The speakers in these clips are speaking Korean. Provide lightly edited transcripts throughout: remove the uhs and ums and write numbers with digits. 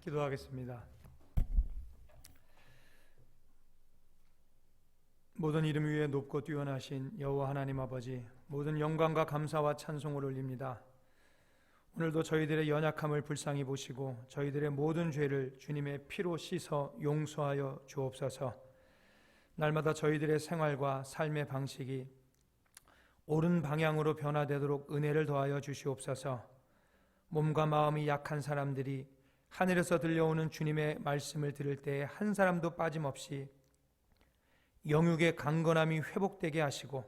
기도하겠습니다. 모든 이름 위에 높고 뛰어나신 여호와 하나님 아버지, 모든 영광과 감사와 찬송을 올립니다. 오늘도 저희들의 연약함을 불쌍히 보시고 저희들의 모든 죄를 주님의 피로 씻어 용서하여 주옵소서. 날마다 저희들의 생활과 삶의 방식이 옳은 방향으로 변화되도록 은혜를 더하여 주시옵소서. 몸과 마음이 약한 사람들이 하늘에서 들려오는 주님의 말씀을 들을 때에 한 사람도 빠짐없이 영육의 강건함이 회복되게 하시고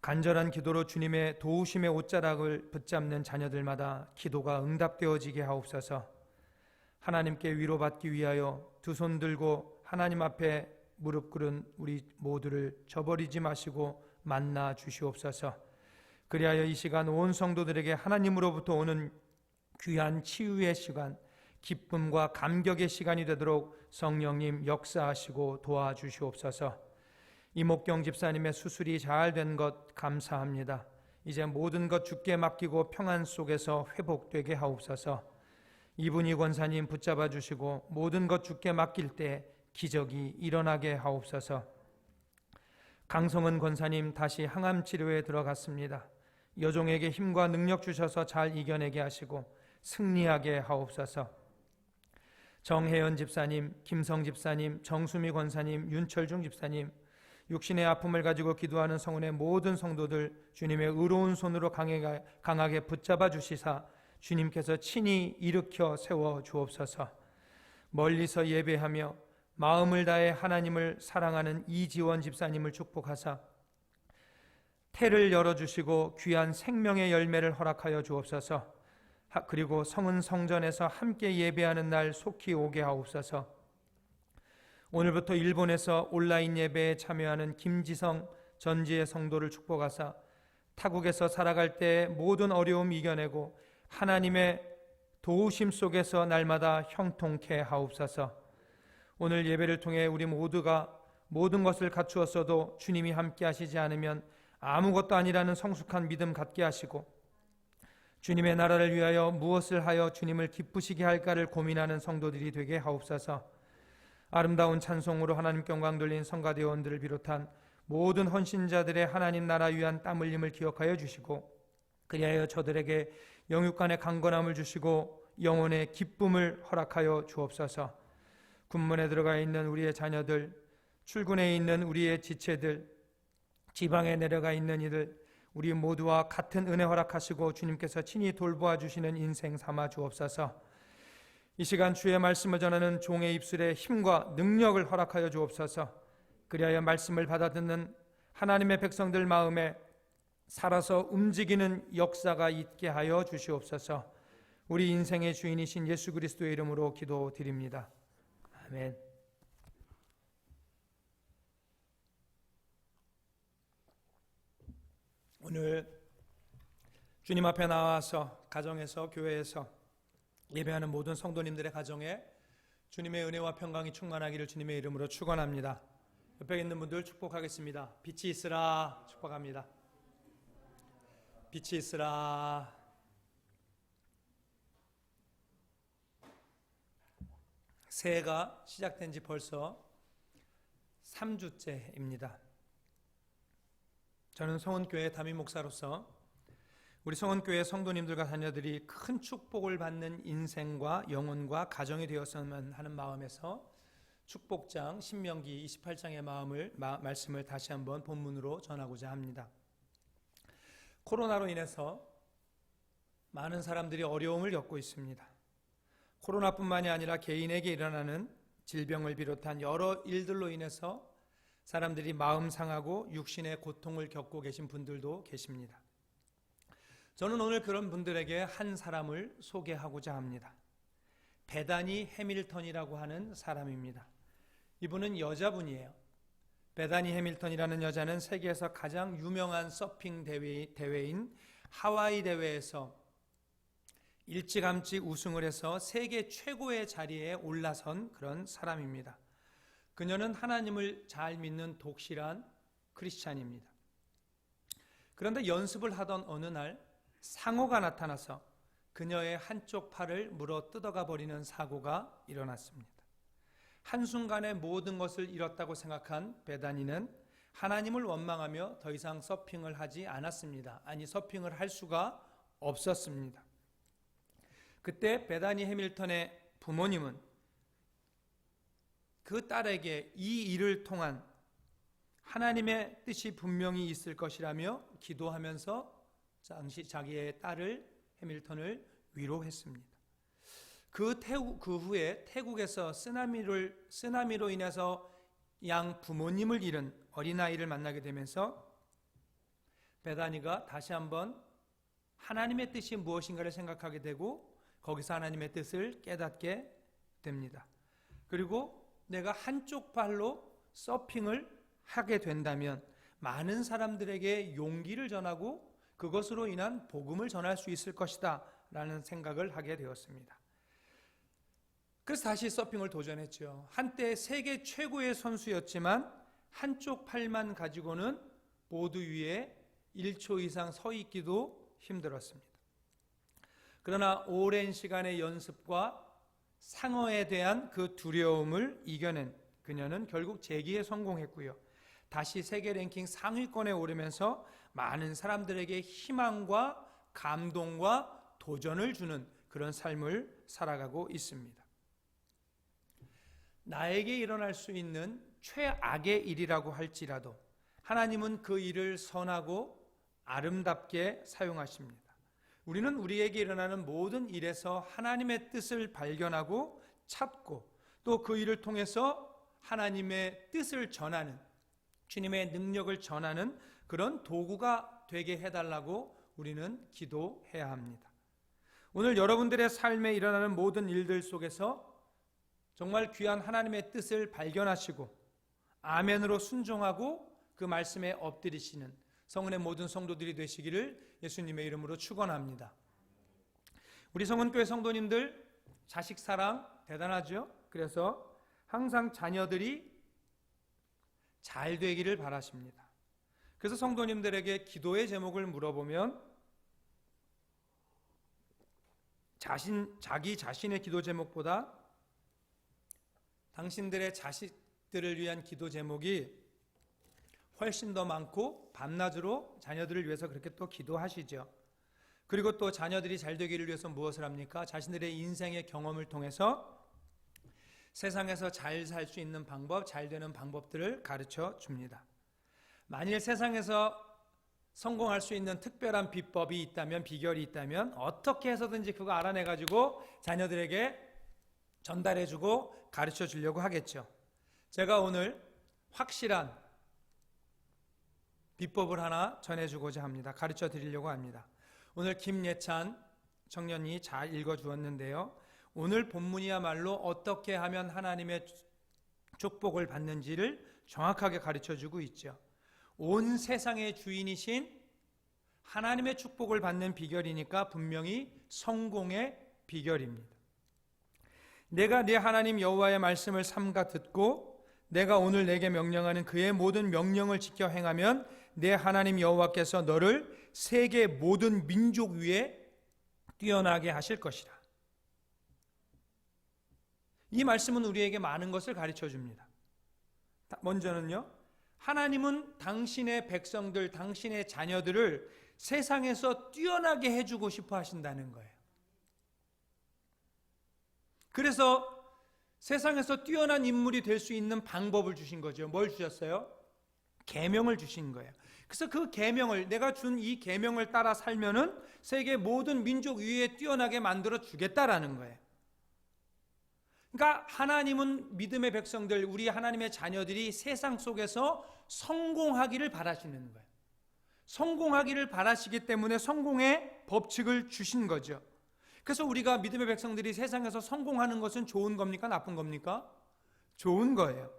간절한 기도로 주님의 도우심의 옷자락을 붙잡는 자녀들마다 기도가 응답되어지게 하옵소서. 하나님께 위로받기 위하여 두 손 들고 하나님 앞에 무릎 꿇은 우리 모두를 저버리지 마시고 만나 주시옵소서. 그리하여 이 시간 온 성도들에게 하나님으로부터 오는 귀한 치유의 시간, 기쁨과 감격의 시간이 되도록 성령님 역사하시고 도와주시옵소서. 이목경 집사님의 수술이 잘 된 것 감사합니다. 이제 모든 것 주께 맡기고 평안 속에서 회복되게 하옵소서. 이분희 권사님 붙잡아 주시고 모든 것 주께 맡길 때 기적이 일어나게 하옵소서. 강성은 권사님 다시 항암 치료에 들어갔습니다. 여종에게 힘과 능력 주셔서 잘 이겨내게 하시고 승리하게 하옵소서. 정혜연 집사님, 김성 집사님, 정수미 권사님, 윤철중 집사님, 육신의 아픔을 가지고 기도하는 성원의 모든 성도들 주님의 의로운 손으로 강하게 붙잡아 주시사 주님께서 친히 일으켜 세워 주옵소서. 멀리서 예배하며 마음을 다해 하나님을 사랑하는 이지원 집사님을 축복하사 태를 열어주시고 귀한 생명의 열매를 허락하여 주옵소서. 그리고 성은 성전에서 함께 예배하는 날 속히 오게 하옵소서. 오늘부터 일본에서 온라인 예배에 참여하는 김지성 전지의 성도를 축복하사 타국에서 살아갈 때 모든 어려움 이겨내고 하나님의 도우심 속에서 날마다 형통케 하옵소서. 오늘 예배를 통해 우리 모두가 모든 것을 갖추었어도 주님이 함께 하시지 않으면 아무것도 아니라는 성숙한 믿음 갖게 하시고 주님의 나라를 위하여 무엇을 하여 주님을 기쁘시게 할까를 고민하는 성도들이 되게 하옵소서. 아름다운 찬송으로 하나님께 영광 돌린 성가대원들을 비롯한 모든 헌신자들의 하나님 나라 위한 땀 흘림을 기억하여 주시고 그리하여 저들에게 영육간의 강건함을 주시고 영혼의 기쁨을 허락하여 주옵소서. 군문에 들어가 있는 우리의 자녀들, 출군에 있는 우리의 지체들, 지방에 내려가 있는 이들, 우리 모두와 같은 은혜 허락하시고 주님께서 친히 돌보아 주시는 인생 삼아 주옵소서. 이 시간 주의 말씀을 전하는 종의 입술에 힘과 능력을 허락하여 주옵소서. 그리하여 말씀을 받아듣는 하나님의 백성들 마음에 살아서 움직이는 역사가 있게 하여 주시옵소서. 우리 인생의 주인이신 예수 그리스도의 이름으로 기도드립니다. 아멘. 오늘 주님 앞에 나와서 가정에서 교회에서 예배하는 모든 성도님들의 가정에 주님의 은혜와 평강이 충만하기를 주님의 이름으로 축원합니다. 옆에 있는 분들 축복하겠습니다. 빛이 있으라 축복합니다. 빛이 있으라. 새해가 시작된 지 벌써 3주째입니다. 저는 성원교회 담임 목사로서 우리 성원교회 성도님들과 자녀들이 큰 축복을 받는 인생과 영혼과 가정이 되었으면 하는 마음에서 축복장 신명기 28장의 말씀을 다시 한번 본문으로 전하고자 합니다. 코로나로 인해서 많은 사람들이 어려움을 겪고 있습니다. 코로나뿐만이 아니라 개인에게 일어나는 질병을 비롯한 여러 일들로 인해서 사람들이 마음 상하고 육신의 고통을 겪고 계신 분들도 계십니다. 저는 오늘 그런 분들에게 한 사람을 소개하고자 합니다. 베다니 해밀턴이라고 하는 사람입니다. 이분은 여자분이에요. 베다니 해밀턴이라는 여자는 세계에서 가장 유명한 서핑 대회인 하와이 대회에서 일찌감치 우승을 해서 세계 최고의 자리에 올라선 그런 사람입니다. 그녀는 하나님을 잘 믿는 독실한 크리스찬입니다. 그런데 연습을 하던 어느 날 상어가 나타나서 그녀의 한쪽 팔을 물어 뜯어가 버리는 사고가 일어났습니다. 한순간에 모든 것을 잃었다고 생각한 베다니는 하나님을 원망하며 더 이상 서핑을 하지 않았습니다. 아니, 서핑을 할 수가 없었습니다. 그때 베다니 해밀턴의 부모님은 그 딸에게 이 일을 통한 하나님의 뜻이 분명히 있을 것이라며 기도하면서 당시 자기의 딸을 해밀턴을 위로했습니다. 그 후에 태국에서 쓰나미로 인해서 양 부모님을 잃은 어린아이를 만나게 되면서 베다니가 다시 한번 하나님의 뜻이 무엇인가를 생각하게 되고 거기서 하나님의 뜻을 깨닫게 됩니다. 그리고 내가 한쪽 발로 서핑을 하게 된다면 많은 사람들에게 용기를 전하고 그것으로 인한 복음을 전할 수 있을 것이다 라는 생각을 하게 되었습니다. 그래서 다시 서핑을 도전했죠. 한때 세계 최고의 선수였지만 한쪽 팔만 가지고는 보드 위에 1초 이상 서 있기도 힘들었습니다. 그러나 오랜 시간의 연습과 상어에 대한 그 두려움을 이겨낸 그녀는 결국 재기에 성공했고요. 다시 세계 랭킹 상위권에 오르면서 많은 사람들에게 희망과 감동과 도전을 주는 그런 삶을 살아가고 있습니다. 나에게 일어날 수 있는 최악의 일이라고 할지라도 하나님은 그 일을 선하고 아름답게 사용하십니다. 우리는 우리에게 일어나는 모든 일에서 하나님의 뜻을 발견하고 찾고 또 그 일을 통해서 하나님의 뜻을 전하는, 주님의 능력을 전하는 그런 도구가 되게 해달라고 우리는 기도해야 합니다. 오늘 여러분들의 삶에 일어나는 모든 일들 속에서 정말 귀한 하나님의 뜻을 발견하시고 아멘으로 순종하고 그 말씀에 엎드리시는 성은의 모든 성도들이 되시기를 예수님의 이름으로 축원합니다. 우리 성은교회 성도님들 자식 사랑 대단하죠? 그래서 항상 자녀들이 잘 되기를 바라십니다. 그래서 성도님들에게 기도의 제목을 물어보면 자기 자신의 기도 제목보다 당신들의 자식들을 위한 기도 제목이 훨씬 더 많고 밤낮으로 자녀들을 위해서 그렇게 또 기도하시죠. 그리고 또 자녀들이 잘 되기를 위해서 무엇을 합니까? 자신들의 인생의 경험을 통해서 세상에서 잘 살 수 있는 방법, 잘 되는 방법들을 가르쳐 줍니다. 만일 세상에서 성공할 수 있는 특별한 비법이 있다면, 비결이 있다면 어떻게 해서든지 그거 알아내가지고 자녀들에게 전달해주고 가르쳐 주려고 하겠죠. 제가 오늘 확실한 비법을 하나 전해주고자 합니다. 가르쳐 드리려고 합니다. 오늘 김예찬 청년이 잘 읽어주었는데요. 오늘 본문이야말로 어떻게 하면 하나님의 축복을 받는지를 정확하게 가르쳐주고 있죠. 온 세상의 주인이신 하나님의 축복을 받는 비결이니까 분명히 성공의 비결입니다. 내가 내 하나님 여호와의 말씀을 삼가 듣고 내가 오늘 내게 명령하는 그의 모든 명령을 지켜 행하면 내 하나님 여호와께서 너를 세계 모든 민족 위에 뛰어나게 하실 것이라. 이 말씀은 우리에게 많은 것을 가르쳐 줍니다. 먼저는요, 하나님은 당신의 백성들, 당신의 자녀들을 세상에서 뛰어나게 해주고 싶어 하신다는 거예요. 그래서 세상에서 뛰어난 인물이 될 수 있는 방법을 주신 거죠. 뭘 주셨어요? 계명을 주신 거예요. 그래서 그 계명을, 내가 준 이 계명을 따라 살면은 세계 모든 민족 위에 뛰어나게 만들어 주겠다라는 거예요. 그러니까 하나님은 믿음의 백성들, 우리 하나님의 자녀들이 세상 속에서 성공하기를 바라시는 거예요. 성공하기를 바라시기 때문에 성공의 법칙을 주신 거죠. 그래서 우리가 믿음의 백성들이 세상에서 성공하는 것은 좋은 겁니까? 나쁜 겁니까? 좋은 거예요.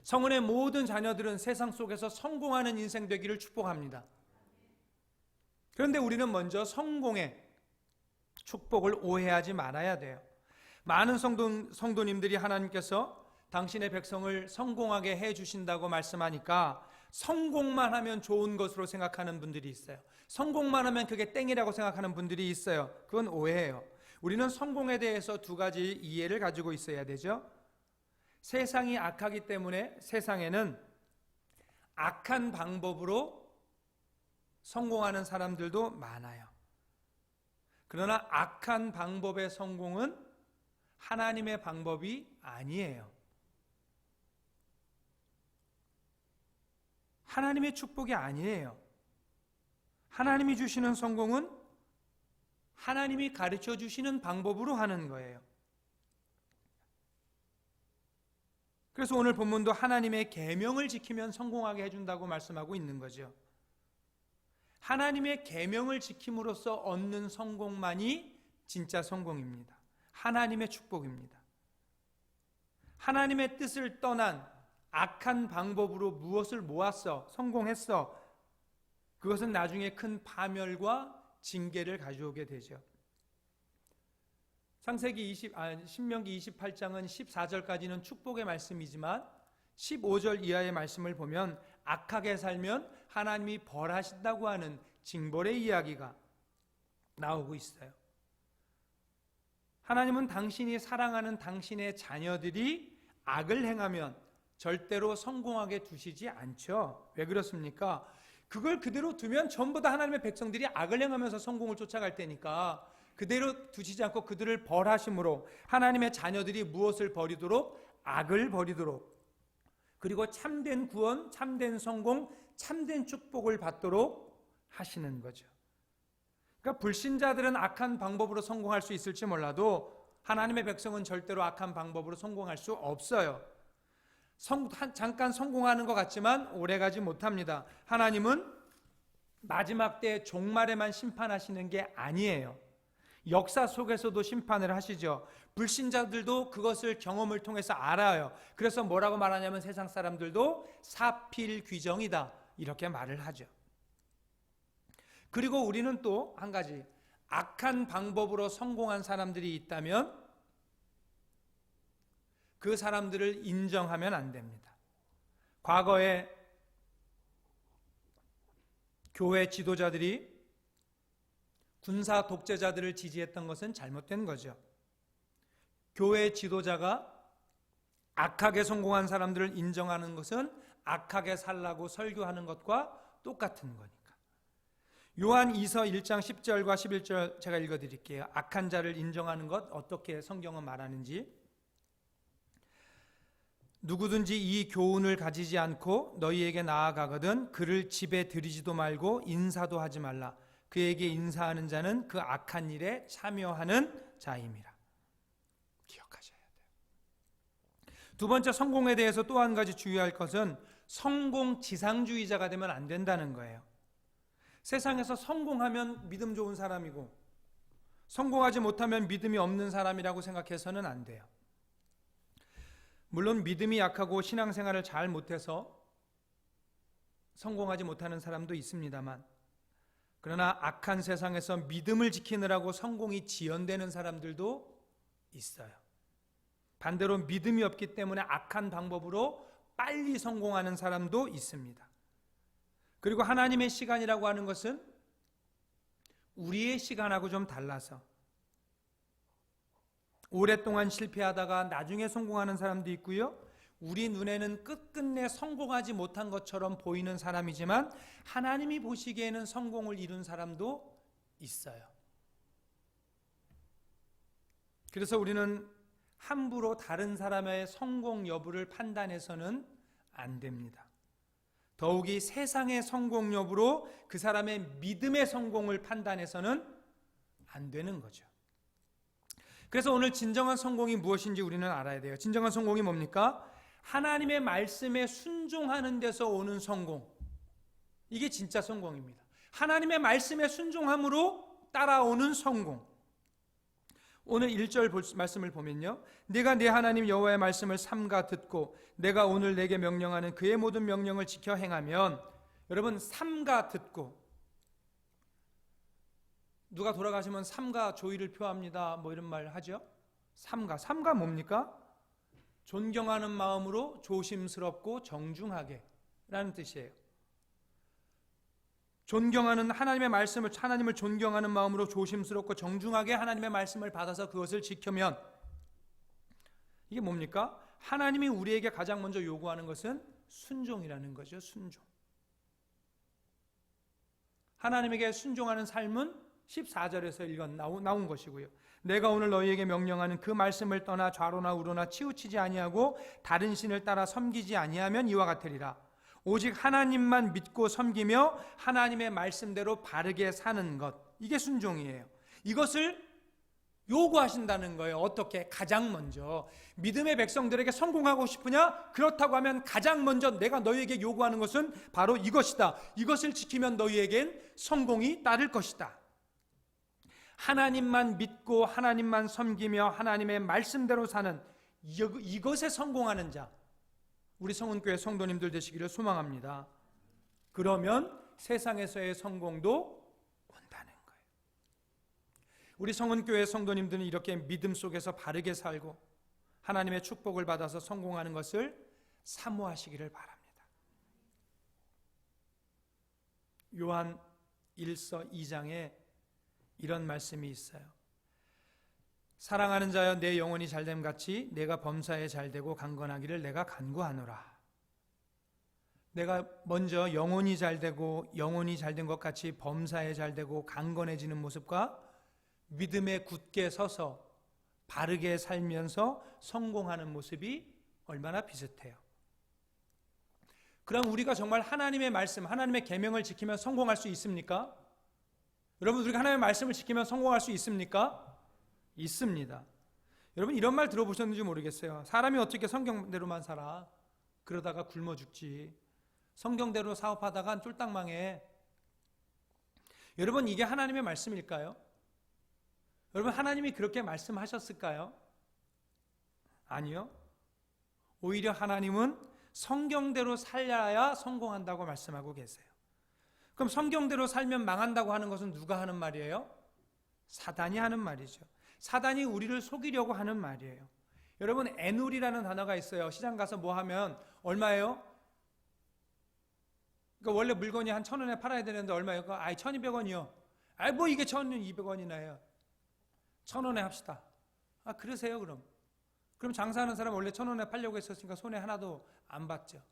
성은의 모든 자녀들은 세상 속에서 성공하는 인생 되기를 축복합니다. 그런데 우리는 먼저 성공의 축복을 오해하지 말아야 돼요. 많은 성도님들이 하나님께서 당신의 백성을 성공하게 해주신다고 말씀하니까 성공만 하면 좋은 것으로 생각하는 분들이 있어요. 성공만 하면 그게 땡이라고 생각하는 분들이 있어요. 그건 오해예요. 우리는 성공에 대해서 두 가지 이해를 가지고 있어야 되죠. 세상이 악하기 때문에 세상에는 악한 방법으로 성공하는 사람들도 많아요. 그러나 악한 방법의 성공은 하나님의 방법이 아니에요. 하나님의 축복이 아니에요. 하나님이 주시는 성공은 하나님이 가르쳐 주시는 방법으로 하는 거예요. 그래서 오늘 본문도 하나님의 계명을 지키면 성공하게 해준다고 말씀하고 있는 거죠. 하나님의 계명을 지킴으로써 얻는 성공만이 진짜 성공입니다. 하나님의 축복입니다. 하나님의 뜻을 떠난 악한 방법으로 무엇을 모았어, 성공했어, 그것은 나중에 큰 파멸과 징계를 가져오게 되죠. 신명기 28장은 14절까지는 축복의 말씀이지만 15절 이하의 말씀을 보면 악하게 살면 하나님이 벌하신다고 하는 징벌의 이야기가 나오고 있어요. 하나님은 당신이 사랑하는 당신의 자녀들이 악을 행하면 절대로 성공하게 두시지 않죠. 왜 그렇습니까? 그걸 그대로 두면 전부 다 하나님의 백성들이 악을 행하면서 성공을 쫓아갈 테니까 그대로 두시지 않고 그들을 벌하심으로 하나님의 자녀들이 무엇을 버리도록? 악을 버리도록, 그리고 참된 구원, 참된 성공, 참된 축복을 받도록 하시는 거죠. 그러니까 불신자들은 악한 방법으로 성공할 수 있을지 몰라도 하나님의 백성은 절대로 악한 방법으로 성공할 수 없어요. 잠깐 성공하는 것 같지만 오래가지 못합니다. 하나님은 마지막 때 종말에만 심판하시는 게 아니에요. 역사 속에서도 심판을 하시죠. 불신자들도 그것을 경험을 통해서 알아요. 그래서 뭐라고 말하냐면 세상 사람들도 사필귀정이다 이렇게 말을 하죠. 그리고 우리는 또 한 가지, 악한 방법으로 성공한 사람들이 있다면 그 사람들을 인정하면 안 됩니다. 과거에 교회 지도자들이 군사 독재자들을 지지했던 것은 잘못된 거죠. 교회 지도자가 악하게 성공한 사람들을 인정하는 것은 악하게 살라고 설교하는 것과 똑같은 거니까. 요한 2서 1장 10절과 11절 제가 읽어드릴게요. 악한 자를 인정하는 것 어떻게 성경은 말하는지. 누구든지 이 교훈을 가지지 않고 너희에게 나아가거든 그를 집에 들이지도 말고 인사도 하지 말라. 그에게 인사하는 자는 그 악한 일에 참여하는 자임이라. 기억하셔야 돼요. 두 번째, 성공에 대해서 또 한 가지 주의할 것은 성공 지상주의자가 되면 안 된다는 거예요. 세상에서 성공하면 믿음 좋은 사람이고 성공하지 못하면 믿음이 없는 사람이라고 생각해서는 안 돼요. 물론 믿음이 약하고 신앙생활을 잘 못해서 성공하지 못하는 사람도 있습니다만, 그러나 악한 세상에서 믿음을 지키느라고 성공이 지연되는 사람들도 있어요. 반대로 믿음이 없기 때문에 악한 방법으로 빨리 성공하는 사람도 있습니다. 그리고 하나님의 시간이라고 하는 것은 우리의 시간하고 좀 달라서 오랫동안 실패하다가 나중에 성공하는 사람도 있고요, 우리 눈에는 끝끝내 성공하지 못한 것처럼 보이는 사람이지만 하나님이 보시기에는 성공을 이룬 사람도 있어요. 그래서 우리는 함부로 다른 사람의 성공 여부를 판단해서는 안 됩니다. 더욱이 세상의 성공 여부로 그 사람의 믿음의 성공을 판단해서는 안 되는 거죠. 그래서 오늘 진정한 성공이 무엇인지 우리는 알아야 돼요. 진정한 성공이 뭡니까? 하나님의 말씀에 순종하는 데서 오는 성공. 이게 진짜 성공입니다. 하나님의 말씀에 순종함으로 따라오는 성공. 오늘 1절 말씀을 보면요, 내가 내 하나님 여호와의 말씀을 삼가 듣고 내가 오늘 내게 명령하는 그의 모든 명령을 지켜 행하면, 여러분, 삼가 듣고, 누가 돌아가시면 삼가 조의를 표합니다 뭐 이런 말 하죠. 삼가 뭡니까? 존경하는 마음으로 조심스럽고 정중하게 라는 뜻이에요. 존경하는 하나님을 존경하는 마음으로 조심스럽고 정중하게 하나님의 말씀을 받아서 그것을 지키면, 이게 뭡니까? 하나님이 우리에게 가장 먼저 요구하는 것은 순종이라는 거죠. 순종. 하나님에게 순종하는 삶은 14절에서 나온 것이고요. 내가 오늘 너희에게 명령하는 그 말씀을 떠나 좌로나 우로나 치우치지 아니하고 다른 신을 따라 섬기지 아니하면 이와 같으리라. 오직 하나님만 믿고 섬기며 하나님의 말씀대로 바르게 사는 것, 이게 순종이에요. 이것을 요구하신다는 거예요. 어떻게? 가장 먼저 믿음의 백성들에게 성공하고 싶으냐? 그렇다고 하면 가장 먼저 내가 너희에게 요구하는 것은 바로 이것이다. 이것을 지키면 너희에겐 성공이 따를 것이다. 하나님만 믿고 하나님만 섬기며 하나님의 말씀대로 사는 이것에 성공하는 자, 우리 성은교회 성도님들 되시기를 소망합니다. 그러면 세상에서의 성공도 온다는 거예요. 우리 성은교회 성도님들은 이렇게 믿음 속에서 바르게 살고 하나님의 축복을 받아서 성공하는 것을 사모하시기를 바랍니다. 요한 1서 2장에 이런 말씀이 있어요. 사랑하는 자여, 내 영혼이 잘됨 같이 내가 범사에 잘되고 강건하기를 내가 간구하노라. 내가 먼저 영혼이 잘되고 영혼이 잘된 것 같이 범사에 잘되고 강건해지는 모습과 믿음에 굳게 서서 바르게 살면서 성공하는 모습이 얼마나 비슷해요. 그럼 우리가 정말 하나님의 말씀, 하나님의 계명을 지키면 성공할 수 있습니까? 여러분, 우리가 하나님의 말씀을 지키면 성공할 수 있습니까? 있습니다. 여러분, 이런 말 들어보셨는지 모르겠어요. 사람이 어떻게 성경대로만 살아? 그러다가 굶어 죽지. 성경대로 사업하다가 쫄딱 망해. 여러분, 이게 하나님의 말씀일까요? 여러분, 하나님이 그렇게 말씀하셨을까요? 아니요. 오히려 하나님은 성경대로 살아야 성공한다고 말씀하고 계세요. 그럼 성경대로 살면 망한다고 하는 것은 누가 하는 말이에요? 사단이 하는 말이죠. 사단이 우리를 속이려고 하는 말이에요. 여러분, 애누리라는 단어가 있어요. 시장 가서 뭐 하면 얼마예요? 그러니까 원래 물건이 한 1,000원에 팔아야 되는데 얼마예요? 1,200원이요. 뭐 이게 1,200원이나 해요. 1,000원에 합시다. 그러세요 그럼. 그럼 장사하는 사람 원래 1,000원에 팔려고 했었으니까 손해 하나도 안 봤죠.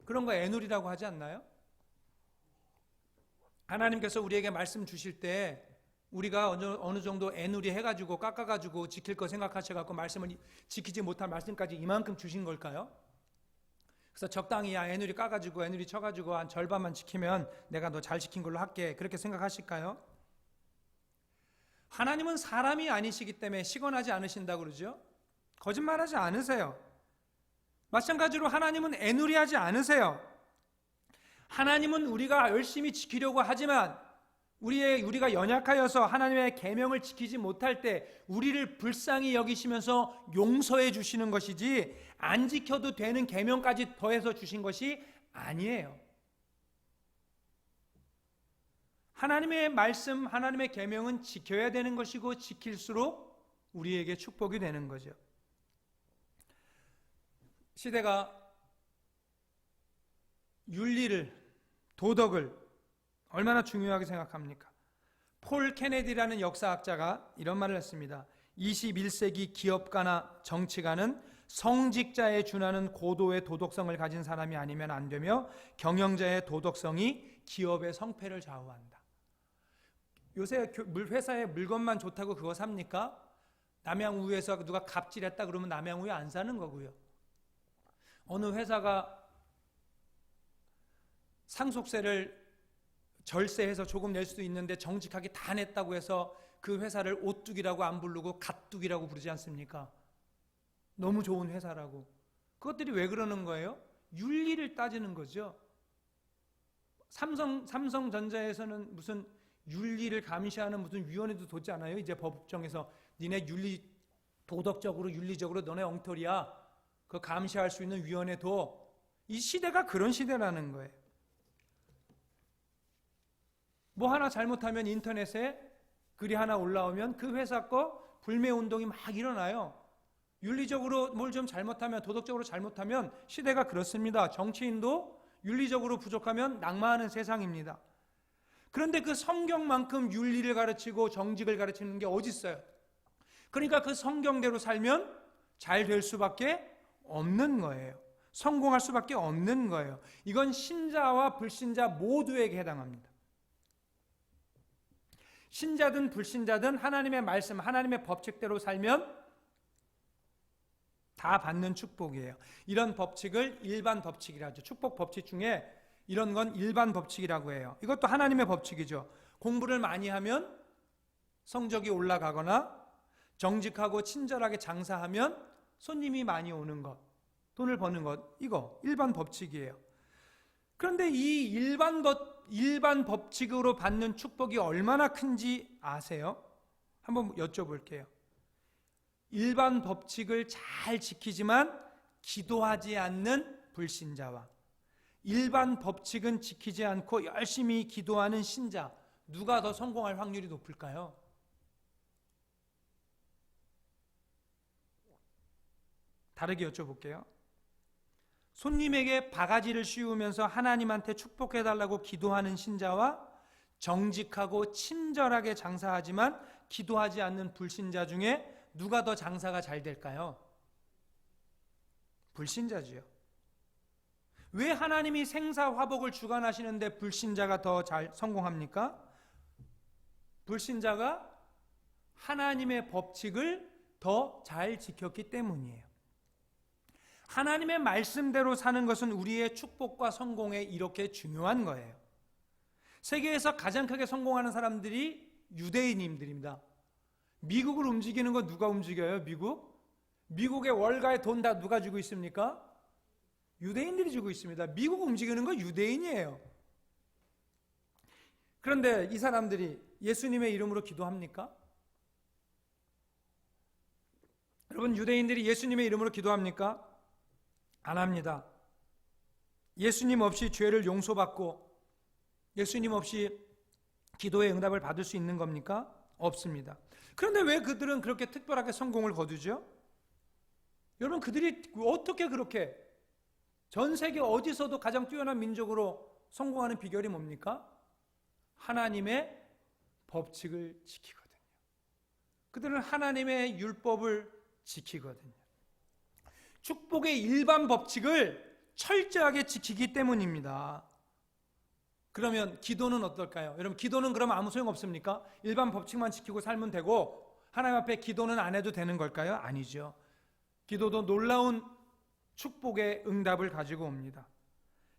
그런 거 애누리라고 하지 않나요? 하나님께서 우리에게 말씀 주실 때 우리가 어느 정도 애누리 해가지고 깎아가지고 지킬 거 생각하셔갖고 말씀을 지키지 못한 말씀까지 이만큼 주신 걸까요? 그래서 적당히 애누리 까가지고 애누리 쳐가지고 한 절반만 지키면 내가 너 잘 지킨 걸로 할게, 그렇게 생각하실까요? 하나님은 사람이 아니시기 때문에 시건하지 않으신다고 그러죠. 거짓말하지 않으세요. 마찬가지로 하나님은 애누리하지 않으세요. 하나님은 우리가 열심히 지키려고 하지만 우리가 연약하여서 하나님의 계명을 지키지 못할 때 우리를 불쌍히 여기시면서 용서해 주시는 것이지, 안 지켜도 되는 계명까지 더해서 주신 것이 아니에요. 하나님의 말씀, 하나님의 계명은 지켜야 되는 것이고 지킬수록 우리에게 축복이 되는 거죠. 시대가 윤리를, 도덕을 얼마나 중요하게 생각합니까? 폴 케네디라는 역사학자가 이런 말을 했습니다. 21세기 기업가나 정치가는 성직자에 준하는 고도의 도덕성을 가진 사람이 아니면 안 되며 경영자의 도덕성이 기업의 성패를 좌우한다. 요새 회사에 물건만 좋다고 그거 삽니까? 남양우에서 누가 갑질했다 그러면 남양우에 안 사는 거고요. 어느 회사가 상속세를 절세해서 조금 낼 수도 있는데 정직하게 다 냈다고 해서 그 회사를 오뚜기라고 안 부르고 갓뚜기라고 부르지 않습니까? 너무 좋은 회사라고. 그것들이 왜 그러는 거예요? 윤리를 따지는 거죠. 삼성전자에서는 무슨 윤리를 감시하는 무슨 위원회도 뒀지 않아요? 이제 법정에서 니네 도덕적으로 윤리적으로 너네 엉터리야, 그거 감시할 수 있는 위원회도. 이 시대가 그런 시대라는 거예요. 뭐 하나 잘못하면 인터넷에 글이 하나 올라오면 그 회사 거 불매운동이 막 일어나요. 윤리적으로 뭘 좀 잘못하면, 도덕적으로 잘못하면 시대가 그렇습니다. 정치인도 윤리적으로 부족하면 낙마하는 세상입니다. 그런데 그 성경만큼 윤리를 가르치고 정직을 가르치는 게 어디 있어요? 그러니까 그 성경대로 살면 잘 될 수밖에 없는 거예요. 성공할 수밖에 없는 거예요. 이건 신자와 불신자 모두에게 해당합니다. 신자든 불신자든 하나님의 말씀, 하나님의 법칙대로 살면 다 받는 축복이에요. 이런 법칙을 일반 법칙이라 하죠. 축복 법칙 중에 이런 건 일반 법칙이라고 해요. 이것도 하나님의 법칙이죠. 공부를 많이 하면 성적이 올라가거나 정직하고 친절하게 장사하면 손님이 많이 오는 것, 돈을 버는 것, 이거 일반 법칙이에요. 그런데 이 일반 법칙으로 받는 축복이 얼마나 큰지 아세요? 한번 여쭤볼게요. 일반 법칙을 잘 지키지만 기도하지 않는 불신자와 일반 법칙은 지키지 않고 열심히 기도하는 신자, 누가 더 성공할 확률이 높을까요? 다르게 여쭤볼게요. 손님에게 바가지를 씌우면서 하나님한테 축복해달라고 기도하는 신자와 정직하고 친절하게 장사하지만 기도하지 않는 불신자 중에 누가 더 장사가 잘 될까요? 불신자지요. 왜 하나님이 생사화복을 주관하시는데 불신자가 더 잘 성공합니까? 불신자가 하나님의 법칙을 더 잘 지켰기 때문이에요. 하나님의 말씀대로 사는 것은 우리의 축복과 성공에 이렇게 중요한 거예요. 세계에서 가장 크게 성공하는 사람들이 유대인님들입니다. 미국을 움직이는 건 누가 움직여요? 미국의 월가의 돈 다 누가 주고 있습니까? 유대인들이 주고 있습니다. 미국 움직이는 건 유대인이에요. 그런데 이 사람들이 예수님의 이름으로 기도합니까? 여러분, 유대인들이 예수님의 이름으로 기도합니까? 안 합니다. 예수님 없이 죄를 용서받고 예수님 없이 기도의 응답을 받을 수 있는 겁니까? 없습니다. 그런데 왜 그들은 그렇게 특별하게 성공을 거두죠? 여러분, 그들이 어떻게 그렇게 전 세계 어디서도 가장 뛰어난 민족으로 성공하는 비결이 뭡니까? 하나님의 법칙을 지키거든요. 그들은 하나님의 율법을 지키거든요. 축복의 일반 법칙을 철저하게 지키기 때문입니다. 그러면 기도는 어떨까요? 여러분, 기도는 그러면 아무 소용 없습니까? 일반 법칙만 지키고 살면 되고 하나님 앞에 기도는 안 해도 되는 걸까요? 아니죠. 기도도 놀라운 축복의 응답을 가지고 옵니다.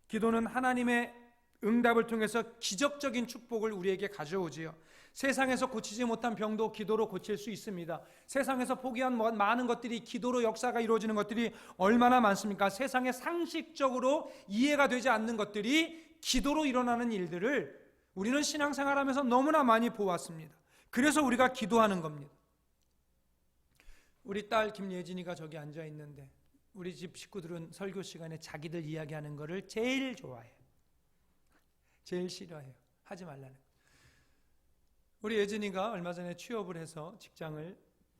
기도는 하나님의 응답을 통해서 기적적인 축복을 우리에게 가져오지요. 세상에서 고치지 못한 병도 기도로 고칠 수 있습니다. 세상에서 포기한 많은 것들이 기도로 역사가 이루어지는 것들이 얼마나 많습니까? 세상에 상식적으로 이해가 되지 않는 것들이 기도로 일어나는 일들을 우리는 신앙생활하면서 너무나 많이 보았습니다. 그래서 우리가 기도하는 겁니다. 우리 딸 김예진이가 저기 앉아 있는데 우리 집 식구들은 설교 시간에 자기들 이야기하는 거를 제일 좋아해요. 제일 싫어해요. 하지 말라는 거. 우리 예진이가 얼마 전에 취업을 해서 직장을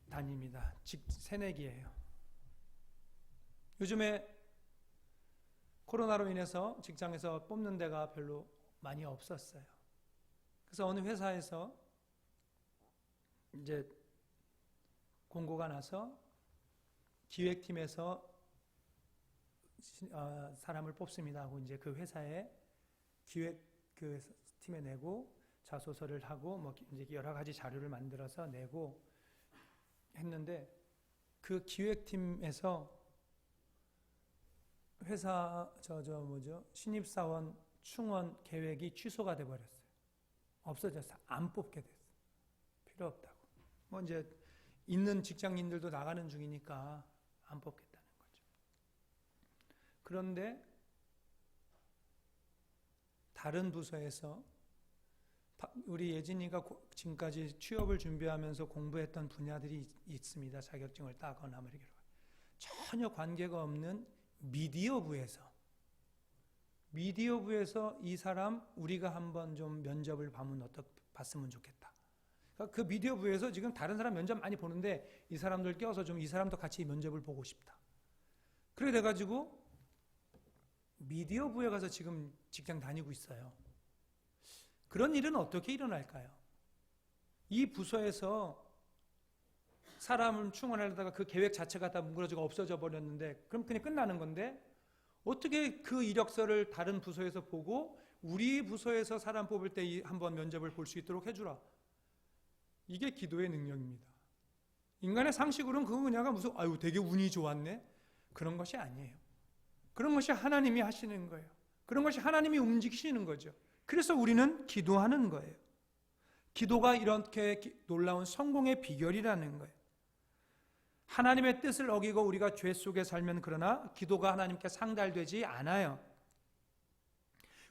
다닙니다. 새내기예요. 요즘에 코로나로 인해서 직장에서 뽑는 데가 별로 많이 없었어요. 그래서 어느 회사에서 이제 공고가 나서 기획팀에서 사람을 뽑습니다 하고 이제 그 회사에 기획 그 팀에 내고 자소서를 하고 뭐 이제 여러 가지 자료를 만들어서 내고 했는데 그 기획팀에서 회사 신입사원 충원 계획이 취소가 돼 버렸어요. 없어졌어. 안 뽑게 됐어. 필요 없다고. 뭐 이제 있는 직장인들도 나가는 중이니까 안 뽑겠다는 거죠. 그런데 다른 부서에서 우리 예진이가 지금까지 취업을 준비하면서 공부했던 분야들이 있습니다. 자격증을 따거나 뭐 이렇게 전혀 관계가 없는 미디어부에서 이 사람 우리가 한번 좀 면접을 봤으면 좋겠다. 그러니까 그 미디어부에서 지금 다른 사람 면접 많이 보는데 이 사람들 껴서 좀 이 사람도 같이 면접을 보고 싶다. 그래 돼가지고 미디어부에 가서 지금 직장 다니고 있어요. 그런 일은 어떻게 일어날까요? 이 부서에서 사람을 충원하려다가 그 계획 자체가 다 뭉그러지고 없어져 버렸는데 그럼 그냥 끝나는 건데 어떻게 그 이력서를 다른 부서에서 보고 우리 부서에서 사람 뽑을 때 한번 면접을 볼 수 있도록 해주라. 이게 기도의 능력입니다. 인간의 상식으로는 그거 그냥 무슨 아유 되게 운이 좋았네 그런 것이 아니에요. 그런 것이 하나님이 하시는 거예요. 그런 것이 하나님이 움직이시는 거죠. 그래서 우리는 기도하는 거예요. 기도가 이렇게 놀라운 성공의 비결이라는 거예요. 하나님의 뜻을 어기고 우리가 죄 속에 살면 그러나 기도가 하나님께 상달되지 않아요.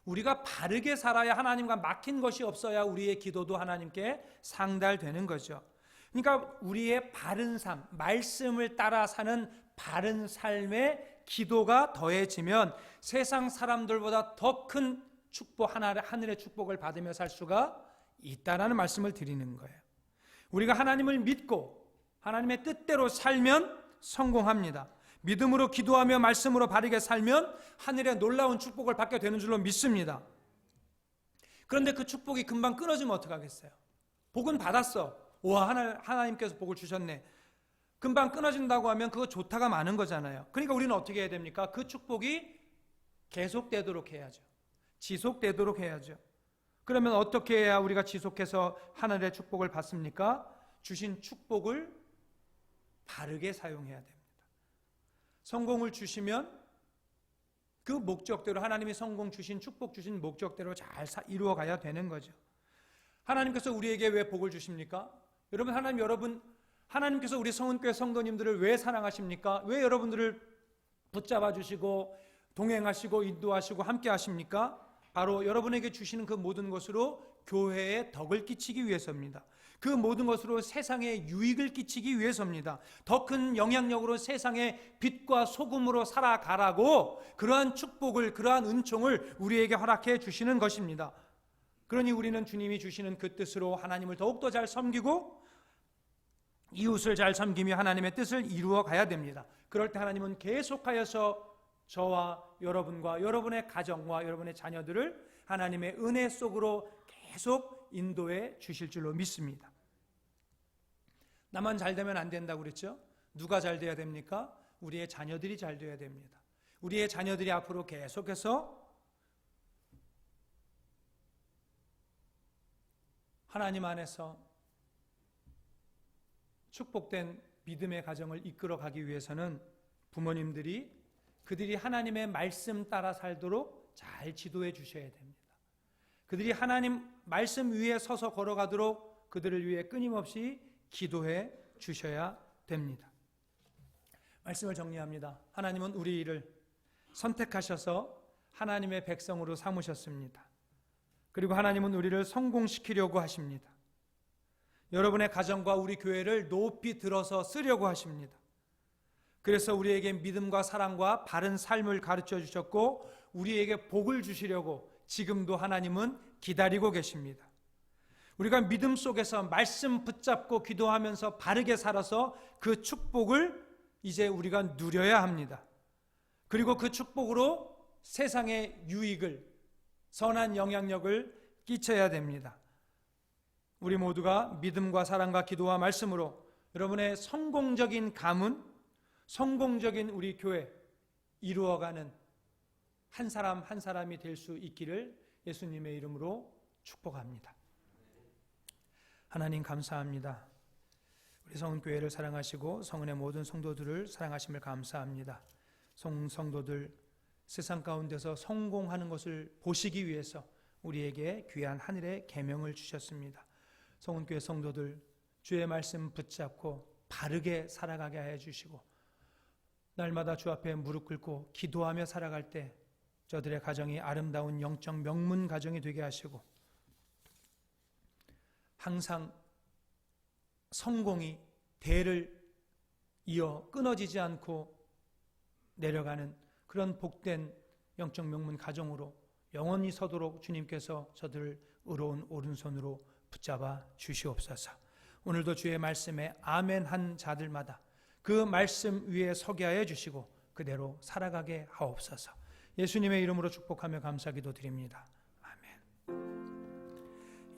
우리가 바르게 살아야 하나님과 막힌 것이 없어야 우리의 기도도 하나님께 상달되는 거죠. 그러니까 우리의 바른 삶, 말씀을 따라 사는 바른 삶에 기도가 더해지면 세상 사람들보다 더 큰 축복, 하늘의 축복을 받으며 살 수가 있다라는 말씀을 드리는 거예요. 우리가 하나님을 믿고 하나님의 뜻대로 살면 성공합니다. 믿음으로 기도하며 말씀으로 바르게 살면 하늘의 놀라운 축복을 받게 되는 줄로 믿습니다. 그런데 그 축복이 금방 끊어지면 어떡하겠어요? 복은 받았어. 와, 하나님께서 복을 주셨네. 금방 끊어진다고 하면 그거 좋다가 많은 거잖아요. 그러니까 우리는 어떻게 해야 됩니까? 그 축복이 계속되도록 해야죠. 지속되도록 해야죠. 그러면 어떻게 해야 우리가 지속해서 하늘의 축복을 받습니까? 주신 축복을 바르게 사용해야 됩니다. 성공을 주시면 그 목적대로 하나님이 성공 주신 축복 주신 목적대로 잘 이루어가야 되는 거죠. 하나님께서 우리에게 왜 복을 주십니까? 여러분 하나님께서 우리 성은교회 성도님들을 왜 사랑하십니까? 왜 여러분들을 붙잡아 주시고 동행하시고 인도하시고 함께 하십니까? 바로 여러분에게 주시는 그 모든 것으로 교회에 덕을 끼치기 위해서입니다. 그 모든 것으로 세상에 유익을 끼치기 위해서입니다. 더 큰 영향력으로 세상의 빛과 소금으로 살아가라고 그러한 축복을, 그러한 은총을 우리에게 허락해 주시는 것입니다. 그러니 우리는 주님이 주시는 그 뜻으로 하나님을 더욱더 잘 섬기고 이웃을 잘 섬기며 하나님의 뜻을 이루어 가야 됩니다. 그럴 때 하나님은 계속하여서 저와 여러분과 여러분의 가정과 여러분의 자녀들을 하나님의 은혜 속으로 계속 인도해 주실 줄로 믿습니다. 나만 잘 되면 안 된다고 그랬죠? 누가 잘 돼야 됩니까? 우리의 자녀들이 잘 돼야 됩니다. 우리의 자녀들이 앞으로 계속해서 하나님 안에서 축복된 믿음의 가정을 이끌어 가기 위해서는 부모님들이 그들이 하나님의 말씀 따라 살도록 잘 지도해 주셔야 됩니다. 그들이 하나님 말씀 위에 서서 걸어가도록 그들을 위해 끊임없이 기도해 주셔야 됩니다. 말씀을 정리합니다. 하나님은 우리를 선택하셔서 하나님의 백성으로 삼으셨습니다. 그리고 하나님은 우리를 성공시키려고 하십니다. 여러분의 가정과 우리 교회를 높이 들어서 쓰려고 하십니다. 그래서 우리에게 믿음과 사랑과 바른 삶을 가르쳐 주셨고 우리에게 복을 주시려고 지금도 하나님은 기다리고 계십니다. 우리가 믿음 속에서 말씀 붙잡고 기도하면서 바르게 살아서 그 축복을 이제 우리가 누려야 합니다. 그리고 그 축복으로 세상의 유익을, 선한 영향력을 끼쳐야 됩니다. 우리 모두가 믿음과 사랑과 기도와 말씀으로 여러분의 성공적인 가문, 성공적인 우리 교회 이루어가는 한 사람 한 사람이 될 수 있기를 예수님의 이름으로 축복합니다. 하나님 감사합니다. 우리 성은교회를 사랑하시고 성은의 모든 성도들을 사랑하심을 감사합니다. 성도들 세상 가운데서 성공하는 것을 보시기 위해서 우리에게 귀한 하늘의 계명을 주셨습니다. 성은교회 성도들 주의 말씀 붙잡고 바르게 살아가게 하여 주시고 날마다 주 앞에 무릎 꿇고 기도하며 살아갈 때 저들의 가정이 아름다운 영적 명문 가정이 되게 하시고 항상 성공이 대를 이어 끊어지지 않고 내려가는 그런 복된 영적 명문 가정으로 영원히 서도록 주님께서 저들을 의로운 오른손으로 붙잡아 주시옵소서. 오늘도 주의 말씀에 아멘한 자들마다 그 말씀 위에 서게 하여 주시고 그대로 살아가게 하옵소서. 예수님의 이름으로 축복하며 감사기도 드립니다.